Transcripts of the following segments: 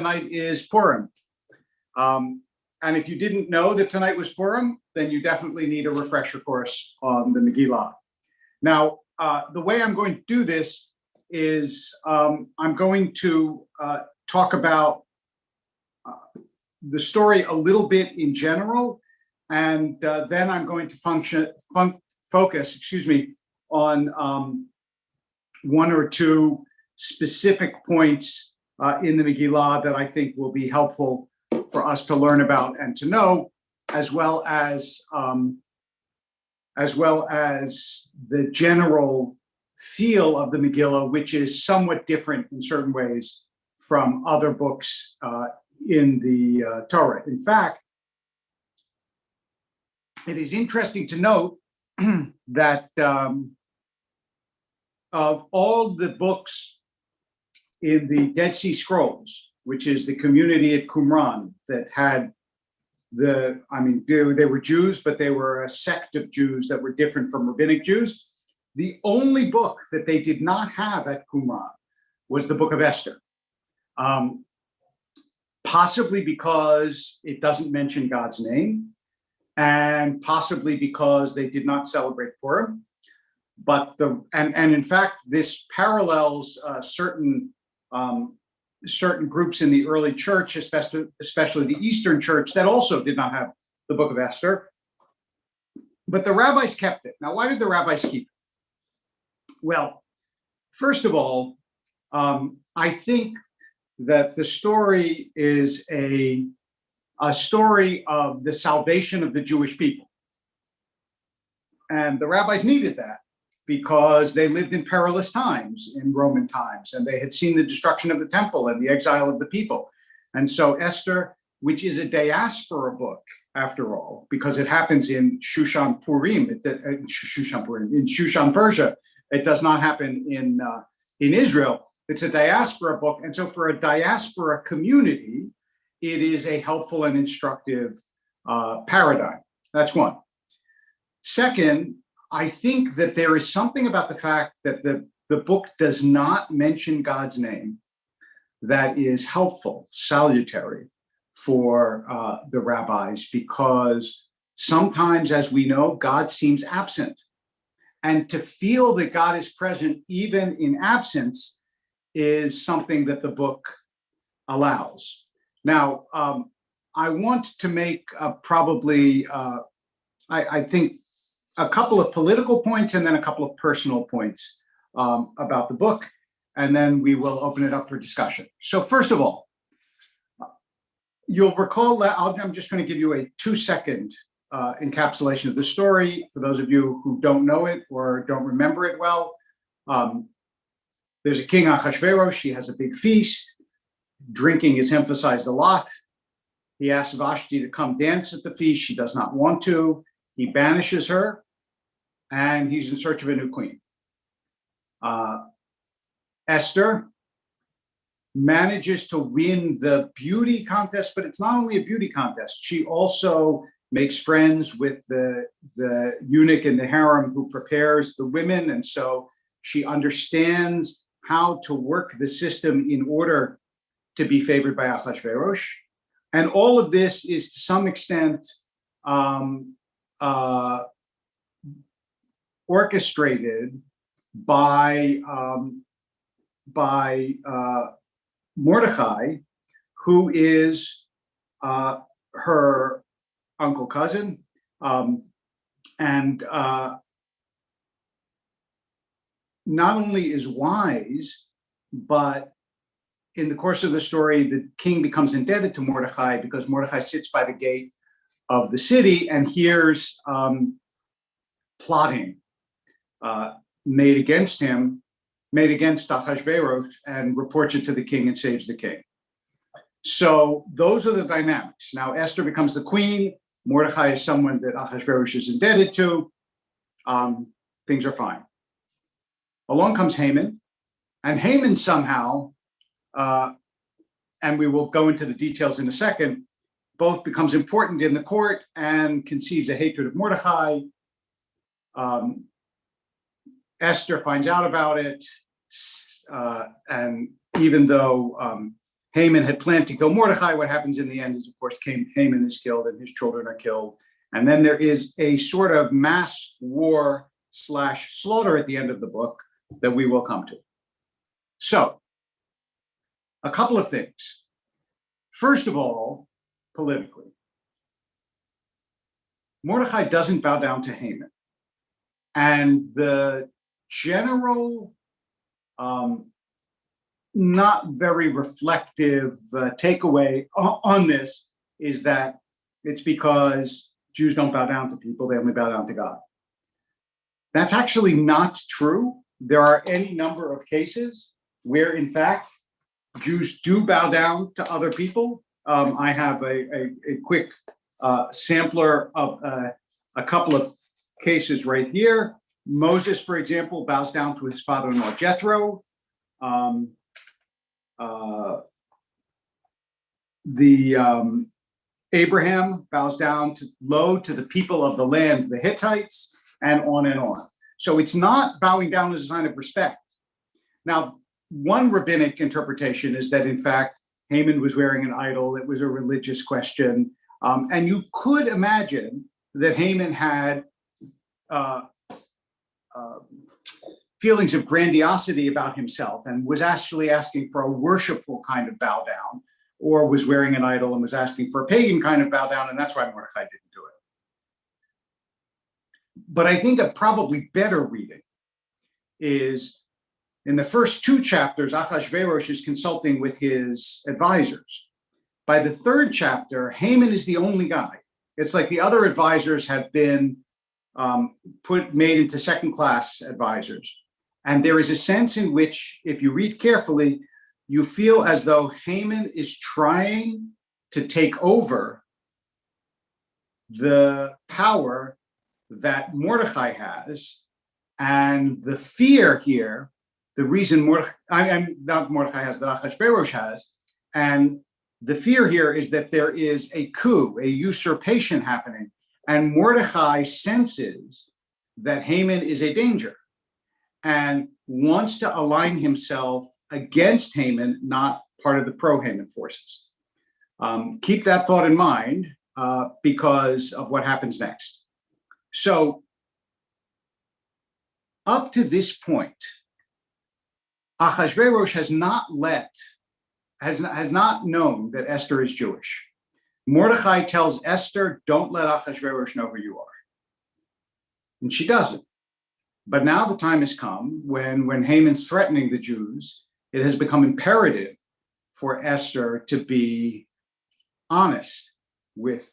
tonight is Purim. And if you didn't know that tonight was Purim, then you definitely need a refresher course on the Megillah. Now, the way I'm going to do this is I'm going to talk about the story a little bit in general, and then I'm going to focus, on one or two specific points in the Megillah that I think will be helpful for us to learn about and to know, as well as the general feel of the Megillah, which is somewhat different in certain ways from other books in the Torah. In fact, it is interesting to note that of all the books in the Dead Sea Scrolls, which is the community at Qumran that had they were Jews, but they were a sect of Jews that were different from rabbinic Jews. The only book that they did not have at Qumran was the book of Esther. Possibly because it doesn't mention God's name, and possibly because they did not celebrate Purim. But in fact, this parallels certain groups in the early church, especially the Eastern Church, that also did not have the book of Esther. But the rabbis kept it. Now, why did the rabbis keep it? Well, first of all, I think that the story is a story of the salvation of the Jewish people. And the rabbis needed that because they lived in perilous times, in Roman times, and they had seen the destruction of the temple and the exile of the people. And so Esther, which is a diaspora book, after all, because it happens in Shushan, Persia, it does not happen in Israel. It's a diaspora book. And so for a diaspora community, it is a helpful and instructive paradigm. That's one. Second, I think that there is something about the fact that the book does not mention God's name that is helpful, salutary for the rabbis, because sometimes, as we know, God seems absent. And to feel that God is present even in absence is something that the book allows. Now, I want to make I think, a couple of political points and then a couple of personal points about the book, and then we will open it up for discussion. So first of all, you'll recall that I'm just going to give you a 2-second encapsulation of the story for those of you who don't know it or don't remember it well. There's a king, Ahasuerus. He has a big feast. Drinking is emphasized a lot. He asks Vashti to come dance at the feast. She does not want to. He banishes her, and he's in search of a new queen. Esther manages to win the beauty contest, but it's not only a beauty contest. She also makes friends with the eunuch in the harem who prepares the women, and so she understands how to work the system in order to be favored by Ahasuerus. And all of this is to some extent orchestrated by Mordechai, who is her uncle cousin, and not only is wise, but in the course of the story, the king becomes indebted to Mordechai because Mordechai sits by the gate of the city and hears plotting made against Ahasuerus, and reports it to the king and saves the king. So those are the dynamics. Now Esther becomes the queen. Mordechai is someone that Ahasuerus is indebted to. Things are fine. Along comes Haman, and Haman somehow, and we will go into the details in a second, both becomes important in the court and conceives a hatred of Mordechai. Esther finds out about it, and even though Haman had planned to kill Mordecai. What happens in the end is, of course, Haman is killed and his children are killed. And then there is a sort of mass war / slaughter at the end of the book that we will come to. So, a couple of things. First of all, politically, Mordecai doesn't bow down to Haman. And the general, not very reflective takeaway on this is that it's because Jews don't bow down to people, they only bow down to God. That's actually not true. There are any number of cases where, in fact, Jews do bow down to other people. I have a quick sampler of a couple of cases right here. Moses, for example, bows down to his father-in-law Jethro. Abraham bows down low to the people of the land, the Hittites, and on and on. So it's not bowing down as a sign of respect. Now, one rabbinic interpretation is that, in fact, Haman was wearing an idol. It was a religious question. And you could imagine that Haman had feelings of grandiosity about himself and was actually asking for a worshipful kind of bow down, or was wearing an idol and was asking for a pagan kind of bow down, and that's why Mordecai didn't do it. But I think a probably better reading is in the first 2 chapters, Achashverosh is consulting with his advisors. By the 3rd chapter, Haman is the only guy. It's like the other advisors have been made into second-class advisors. And there is a sense in which, if you read carefully, you feel as though Haman is trying to take over the power that Mordecai has. And the fear here, the reason not Mordecai has, that Achashverosh has, and the fear here is that there is a coup, a usurpation happening, and Mordecai senses that Haman is a danger and wants to align himself against Haman, not part of the pro-Haman forces. Keep that thought in mind because of what happens next. So, up to this point, Achashverosh has not known that Esther is Jewish. Mordecai tells Esther, don't let Achashverosh know who you are. And she doesn't. But now the time has come when Haman's threatening the Jews, it has become imperative for Esther to be honest with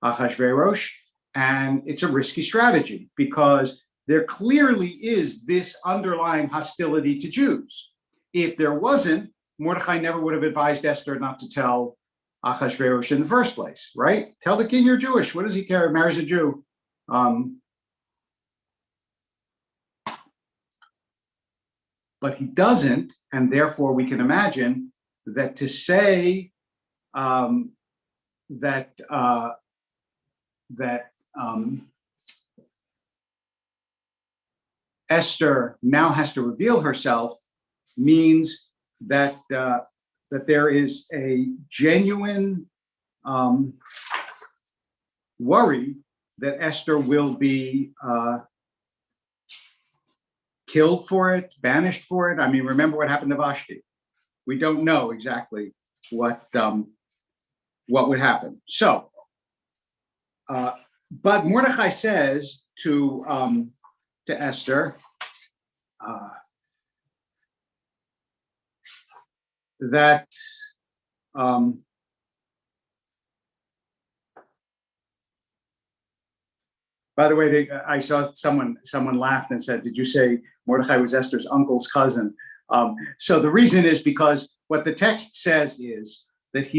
Achashverosh. And it's a risky strategy because there clearly is this underlying hostility to Jews. If there wasn't, Mordecai never would have advised Esther not to tell Achashverosh in the first place, right? Tell the king you're Jewish. What does he care? He marries a Jew. But he doesn't, and therefore we can imagine that to say that Esther now has to reveal herself means that there is a genuine worry that Esther will be killed for it, banished for it. I mean, remember what happened to Vashti. We don't know exactly what would happen. So, but Mordecai says to Esther that by the way, I saw someone laughed and said, "Did you say Mordecai was Esther's uncle's cousin?" So the reason is because what the text says is that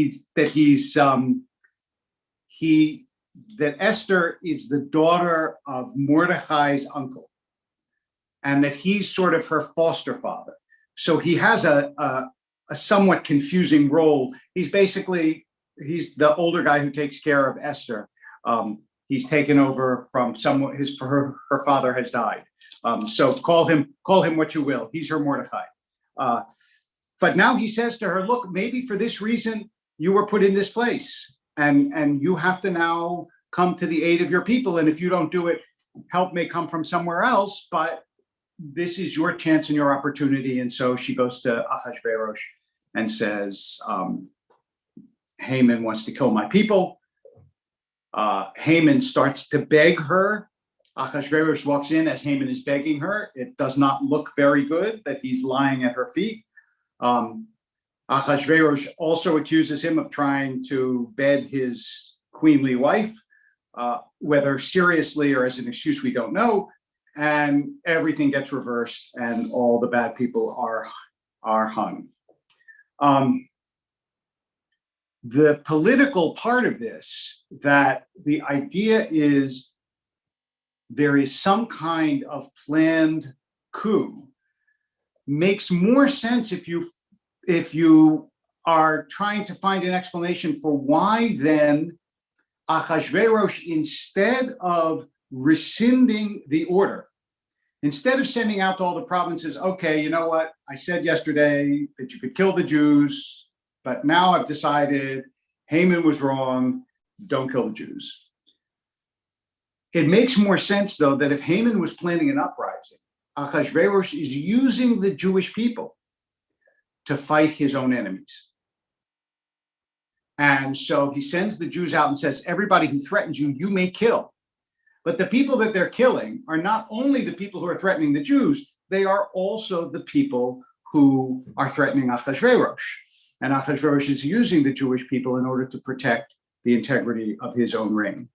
that Esther is the daughter of Mordecai's uncle, and that he's sort of her foster father. So he has a somewhat confusing role. He's the older guy who takes care of Esther. He's taken over from someone. Her father has died. So call him what you will. He's her Mordecai. But now he says to her, look, maybe for this reason you were put in this place, and you have to now come to the aid of your people. And if you don't do it, help may come from somewhere else, but this is your chance and your opportunity. And so she goes to Achashverosh and says, Haman wants to kill my people. Haman starts to beg her. Achashverosh walks in as Haman is begging her. It does not look very good that he's lying at her feet. Achashverosh also accuses him of trying to bed his queenly wife, whether seriously or as an excuse, we don't know. And everything gets reversed and all the bad people are hung. The political part of this, that the idea is there is some kind of planned coup, makes more sense if you are trying to find an explanation for why then Achashverosh, instead of rescinding the order, instead of sending out to all the provinces, okay, you know what, I said yesterday that you could kill the Jews, but now I've decided Haman was wrong, don't kill the Jews. It makes more sense, though, that if Haman was planning an uprising, Achashverosh is using the Jewish people to fight his own enemies. And so he sends the Jews out and says, everybody who threatens you, you may kill. But the people that they're killing are not only the people who are threatening the Jews, they are also the people who are threatening Achashverosh. And Achashverosh is using the Jewish people in order to protect the integrity of his own reign.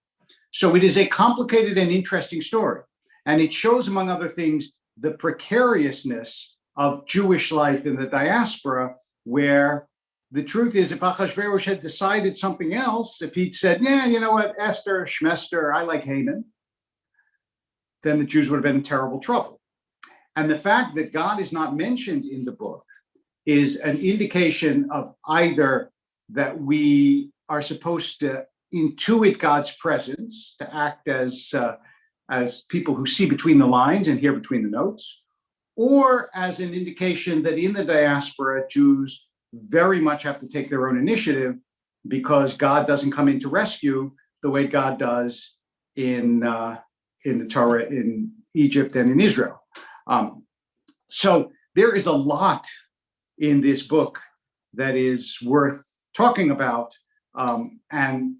So it is a complicated and interesting story. And it shows, among other things, the precariousness of Jewish life in the diaspora, where the truth is, if Achashverosh had decided something else, if he'd said, yeah, you know what, Esther, Shmester, I like Haman, then the Jews would have been in terrible trouble. And the fact that God is not mentioned in the book is an indication of either that we are supposed to intuit God's presence, to act as people who see between the lines and hear between the notes, or as an indication that in the diaspora, Jews very much have to take their own initiative because God doesn't come in to rescue the way God does in the Torah in Egypt and in Israel. So there is a lot in this book that is worth talking about, and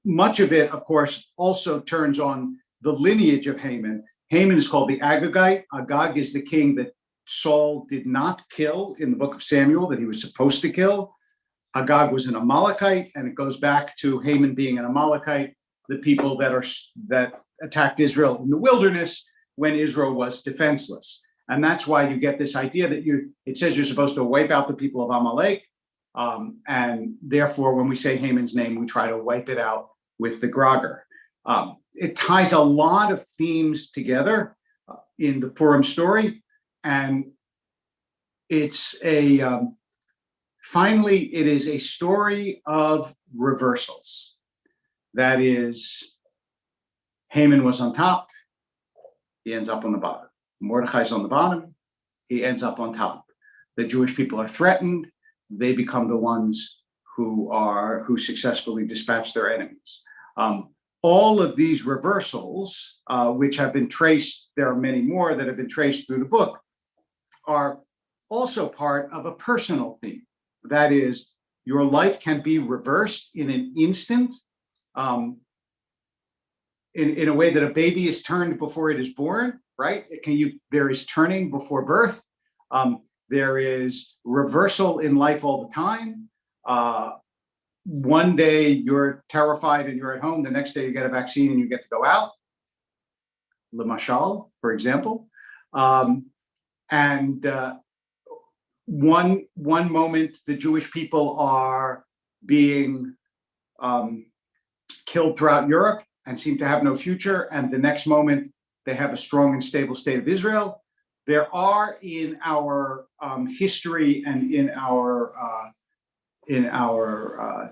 much of it, of course, also turns on the lineage of Haman. Haman is called the Agagite. Agag is the king that Saul did not kill in the book of Samuel, that he was supposed to kill. Agag was an Amalekite, and it goes back to Haman being an Amalekite, the people that attacked Israel in the wilderness when Israel was defenseless. And that's why you get this idea that it says you're supposed to wipe out the people of Amalek. And therefore, when we say Haman's name, we try to wipe it out with the Grogger. It ties a lot of themes together in the Purim story. And it's finally, it is a story of reversals. That is, Haman was on top, he ends up on the bottom. Mordechai's on the bottom, he ends up on top. The Jewish people are threatened, they become the ones who successfully dispatch their enemies. All of these reversals, which have been traced, there are many more that have been traced through the book, are also part of a personal theme. That is, your life can be reversed in an instant, in a way that a baby is turned before it is born, right? There is turning before birth. There is reversal in life all the time. One day you're terrified and you're at home. The next day you get a vaccine and you get to go out. Lemashal, for example. One moment the Jewish people are being killed throughout Europe and seem to have no future, and the next moment they have a strong and stable state of Israel. There are in our history and in our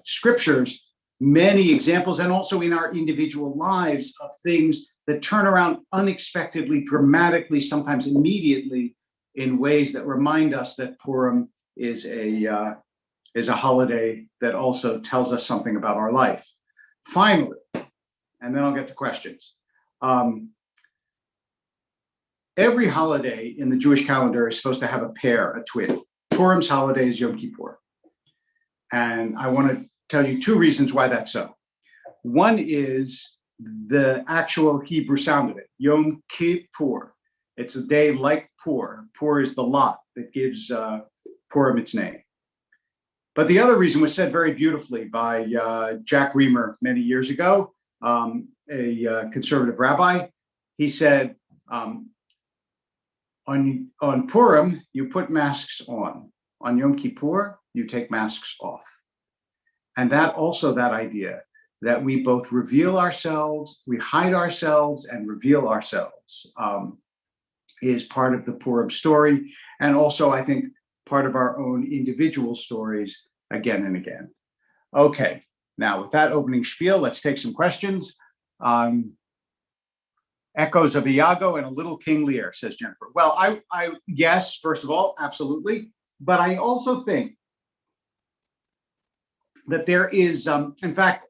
scriptures many examples, and also in our individual lives, of things that turn around unexpectedly, dramatically, sometimes immediately in ways that remind us that Purim is a holiday that also tells us something about our life. Finally, and then I'll get to questions. Every holiday in the Jewish calendar is supposed to have a pair, a twin. Purim's holiday is Yom Kippur. And I want to tell you two reasons why that's so. One is the actual Hebrew sound of it, Yom Kippur. It's a day like Pur. Pur is the lot that gives Purim its name. But the other reason was said very beautifully by Jack Reamer many years ago, a conservative rabbi. He said, on Purim, you put masks on. On Yom Kippur, you take masks off. And that idea that we both reveal ourselves, we hide ourselves and reveal ourselves is part of the Purim story. And also, I think, part of our own individual stories again and again. Okay, now with that opening spiel, let's take some questions. Echoes of Iago and a little King Lear, says Jennifer. Well, I yes, first of all, absolutely. But I also think that there is, in fact,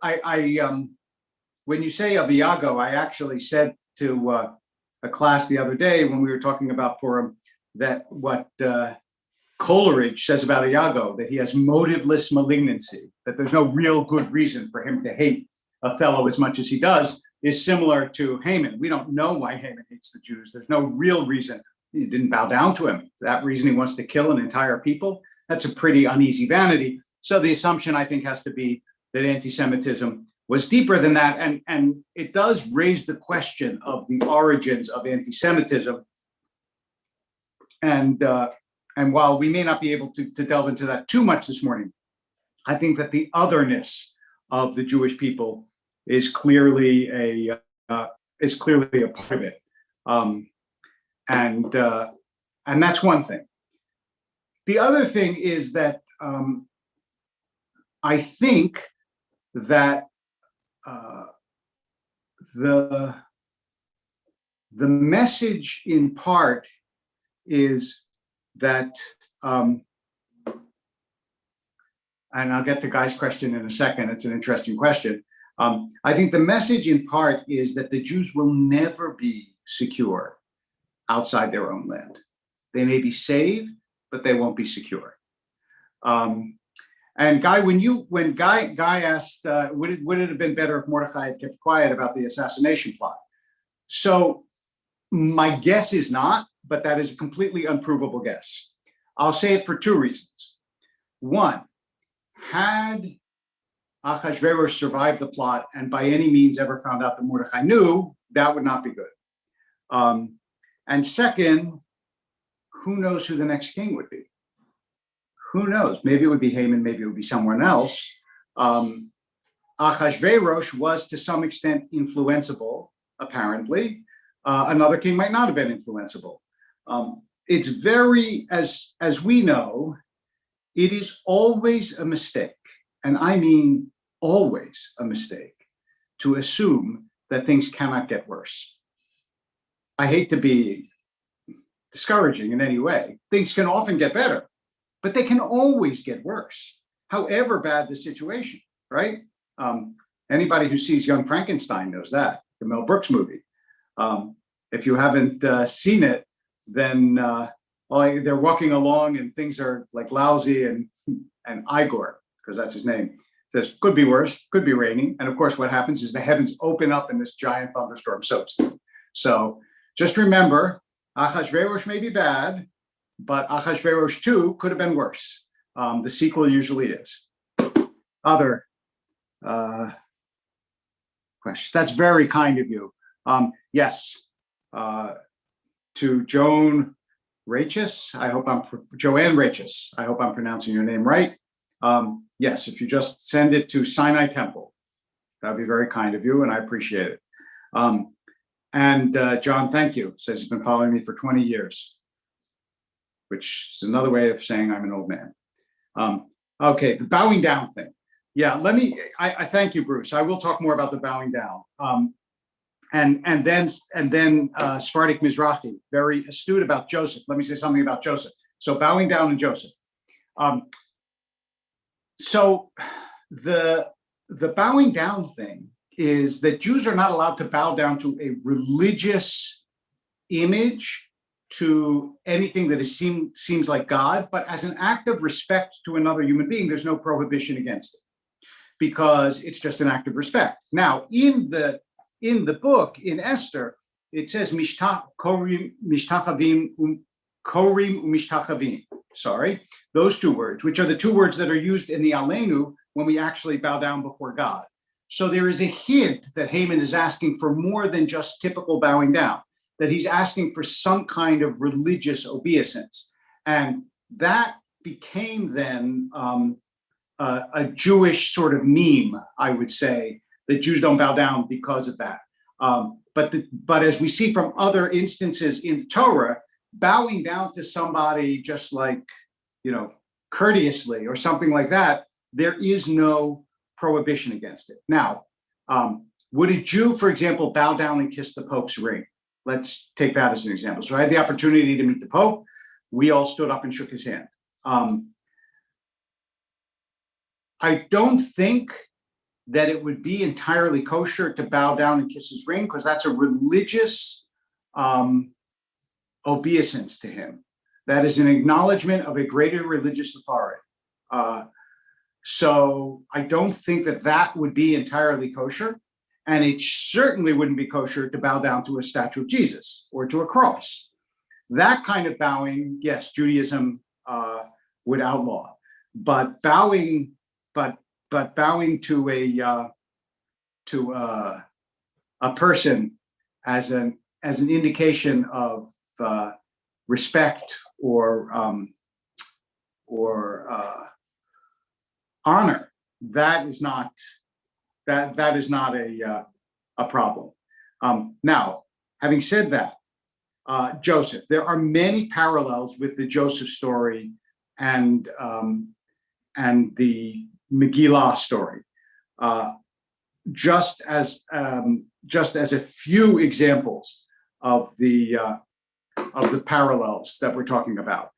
when you say of Iago, I actually said to a class the other day when we were talking about Purim that what Coleridge says about Iago, that he has motiveless malignancy, that there's no real good reason for him to hate Othello as much as he does, is similar to Haman. We don't know why Haman hates the Jews. There's no real reason. He didn't bow down to him. For that reason, he wants to kill an entire people. That's a pretty uneasy vanity. So the assumption, I think, has to be that anti-Semitism was deeper than that. And it does raise the question of the origins of anti-Semitism. And while we may not be able to delve into that too much this morning, I think that the otherness of the Jewish people is clearly a part of it, and that's one thing. The other thing is that I think that the message in part is that, and I'll get to Guy's question in a second. It's an interesting question. I think the message in part is that the Jews will never be secure outside their own land. They may be saved, but they won't be secure. And Guy, when Guy asked, would it have been better if Mordecai had kept quiet about the assassination plot? So my guess is not, but that is a completely unprovable guess. I'll say it for two reasons. One, had Achashverosh survived the plot and by any means ever found out that Mordecai knew, that would not be good. And second, who knows who the next king would be? Who knows? Maybe it would be Haman, maybe it would be someone else. Achashverosh was to some extent influenceable, apparently. Another king might not have been influenceable. It's very, as we know, it is always a mistake, and I mean always a mistake, to assume that things cannot get worse. I hate to be discouraging in any way. Things can often get better, but they can always get worse, however bad the situation, right? Anybody who sees Young Frankenstein knows that, the Mel Brooks movie. If you haven't seen it, then they're walking along and things are like lousy, and Igor, because that's his name, says, could be worse, could be raining. And of course, what happens is the heavens open up and this giant thunderstorm soaks them. So just remember, Achashverosh may be bad, but Achashverosh too could have been worse. The sequel usually is. Other questions? That's very kind of you. Yes, to Joanne Rachis, Joanne Rachis, I hope I'm pronouncing your name right. Yes, if you just send it to Sinai Temple, that'd be very kind of you, and I appreciate it. And John, thank you, says he's been following me for 20 years, which is another way of saying I'm an old man. Okay, the bowing down thing. Yeah, I thank you, Bruce. I will talk more about the bowing down. then Sephardic Mizrahi, very astute about Joseph. Let me say something about Joseph. So bowing down to Joseph. So the bowing down thing is that Jews are not allowed to bow down to a religious image, to anything that seems like God, but as an act of respect to another human being, there's no prohibition against it, because it's just an act of respect. Now, in the book, in Esther, it says korim umishtachavim. Sorry, those two words, which are the two words that are used in the Aleinu when we actually bow down before God. So there is a hint that Haman is asking for more than just typical bowing down, that he's asking for some kind of religious obeisance. And that became then a Jewish sort of meme, I would say, that Jews don't bow down because of that. But as we see from other instances in the Torah, bowing down to somebody just like, courteously or something like that, there is no prohibition against it. Now, would a Jew, for example, bow down and kiss the Pope's ring? Let's take that as an example. So I had the opportunity to meet the Pope. We all stood up and shook his hand. I don't think that it would be entirely kosher to bow down and kiss his ring, because that's a religious obeisance to him. That is an acknowledgement of a greater religious authority. So I don't think that would be entirely kosher. And it certainly wouldn't be kosher to bow down to a statue of Jesus or to a cross. That kind of bowing, yes, Judaism would outlaw. But bowing to a person as an indication of respect or honor, that is not a problem. Now, having said that, Joseph, there are many parallels with the Joseph story and the Megillah story. Just as a few examples of the parallels that we're talking about.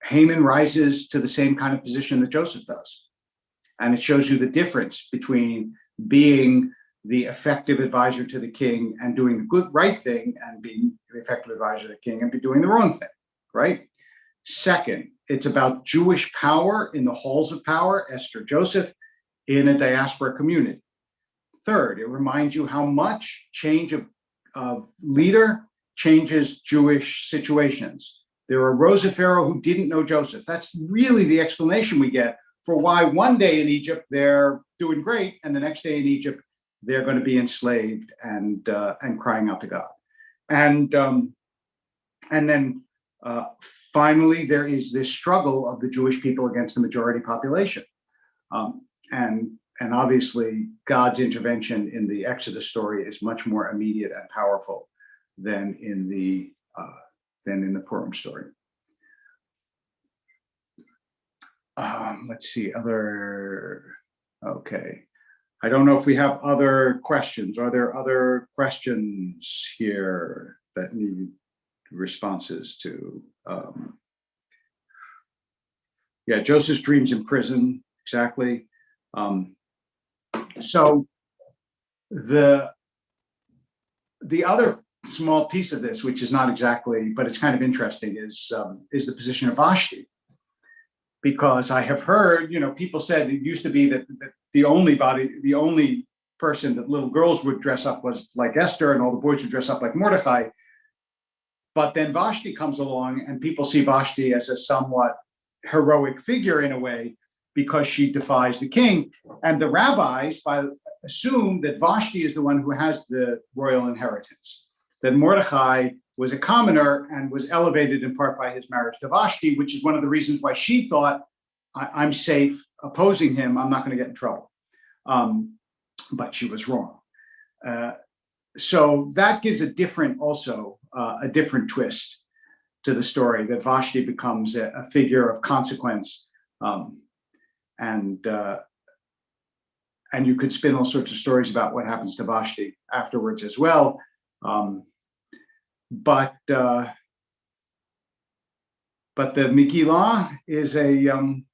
Haman rises to the same kind of position that Joseph does. And it shows you the difference between being the effective advisor to the king and doing the right thing, and being the effective advisor to the king and be doing the wrong thing, right? Second, it's about Jewish power in the halls of power, Esther, Joseph, in a diaspora community. Third, it reminds you how much change of leader changes Jewish situations. There arose a Pharaoh who didn't know Joseph. That's really the explanation we get for why one day in Egypt they're doing great, and the next day in Egypt they're going to be enslaved and crying out to God. And then finally, there is this struggle of the Jewish people against the majority population, and obviously God's intervention in the Exodus story is much more immediate and powerful than in the Purim story. Let's see, okay. I don't know if we have other questions. Are there other questions here that need responses to? Yeah, Joseph's dreams in prison, exactly. So the other small piece of this, which is not exactly, but it's kind of interesting, is the position of Vashti. Because I have heard, people said it used to be that the only person that little girls would dress up was like Esther, and all the boys would dress up like Mordecai. But then Vashti comes along, and people see Vashti as a somewhat heroic figure in a way, because she defies the king. And the rabbis assume that Vashti is the one who has the royal inheritance, that Mordecai was a commoner and was elevated in part by his marriage to Vashti, which is one of the reasons why she thought, I'm safe opposing him, I'm not going to get in trouble. But she was wrong. So that gives a different twist to the story, that Vashti becomes a figure of consequence, and and you could spin all sorts of stories about what happens to Vashti afterwards as well. But the Megillah is an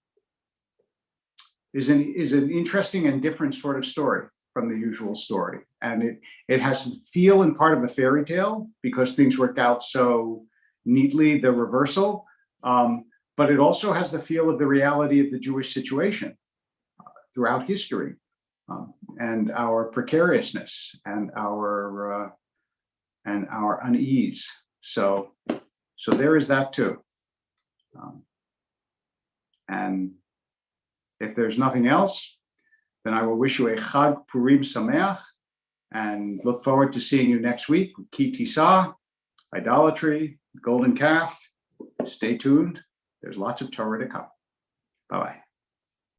interesting and different sort of story from the usual story, and it has the feel and part of a fairy tale because things work out so neatly, the reversal. But it also has the feel of the reality of the Jewish situation throughout history, and our precariousness and our unease. So there is that too. And if there's nothing else, then I will wish you a Chag Purim Sameach and look forward to seeing you next week with Ki Tisa, idolatry, golden calf. Stay tuned. There's lots of Torah to come. Bye-bye.